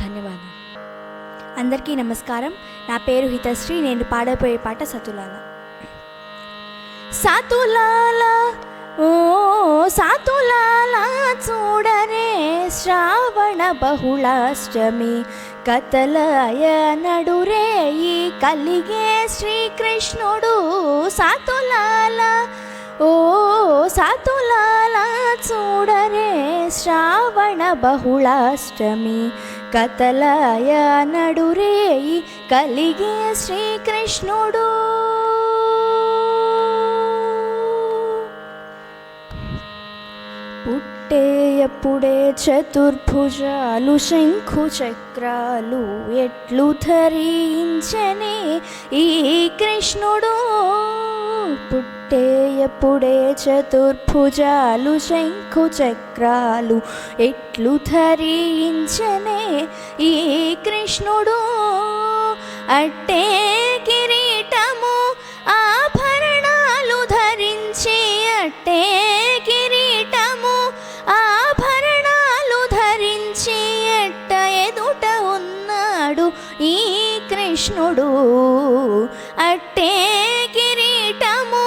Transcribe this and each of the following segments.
ధన్యవాదాలు. అందరికీ నమస్కారం. నా పేరు హితశ్రీ. నేను పాడబోయే పాట సతులాల. సతులాల ఓ సతులాల చూడరే శ్రావణ బహుళాష్టమి కతలయ నడురే ఈ కలిగే శ్రీకృష్ణుడు. సతులాల ఓ సతులాల చూడరే శ్రావణ బహుళాష్టమి కతలయ నడురే ఈ కలిగే శ్రీకృష్ణుడు. పుట్టేయప్పుడే చతుర్భుజాలు శంఖు చక్రాలు ఎట్లు ధరించనే ఈ కృష్ణుడు. పుట్టేయప్పుడే చతుర్భుజాలు శంఖు చక్రాలు ఎట్లు ధరించనే ఈ కృష్ణుడు. అట్టే కిరీటము ఆభరణాలు ధరించి అట్టే కిరీటము ఆభరణాలు ధరించి ఎట్ట ఎదుట ఉన్నాడు ఈ కృష్ణుడు. అట్టే కిరీటము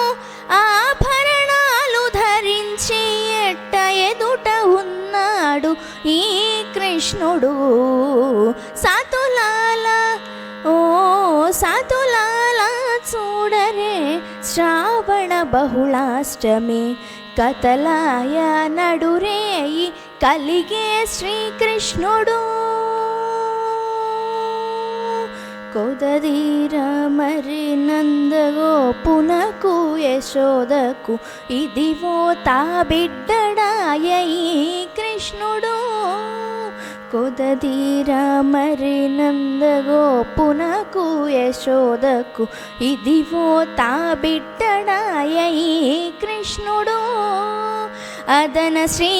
ఆభరణాలు ధరించి ఎట్ట ఎదుట ఉన్నాడు ఈ కృష్ణుడు. సతులాల ఓ సతులాల చూడరే శ్రావణ బహుళాష్టమి కతలాయ నడురే ఈ కలిగే శ్రీకృష్ణుడు. కొదదీర మరి నందగోపునకు యశోదకు ఇదివో తా బిడ్డడాయ ఈ కృష్ణుడు. కొదదీర మరి నందగోపునకు యశోదకు ఇదివో తా బిడ్డడాయ ఈ కృష్ణుడు. అదన శ్రీ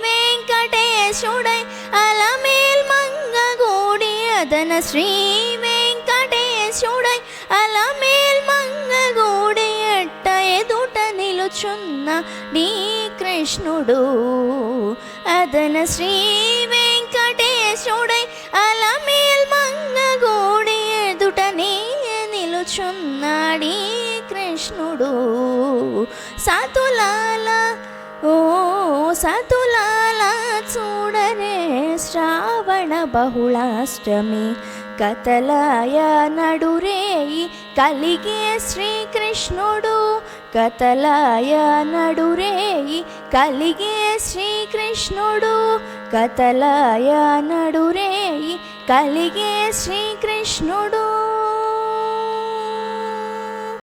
వెంకటేశుడై అలమేల్ మంగగూడి అదన శ్రీ వెంకటేశుడై అలమేల్ మంగగూడి ఎట్ట ఎదుట నిలుచున్న నీ కృష్ణుడు. అదన శ్రీ వెంకటేశుడై అలమేల్ మంగగూడి ఎదుట నీ నిలుచున్నాడీ కృష్ణుడు. సతులాల ఓ సతులాల చూడరే శ్రావణ బహుళాష్టమి కతలయ నడురే ఈ కలిగే శ్రీకృష్ణుడు. కతలయ నడురే ఈ కలిగే శ్రీకృష్ణుడు. కతలయ నడురే ఈ కలిగే శ్రీకృష్ణుడు.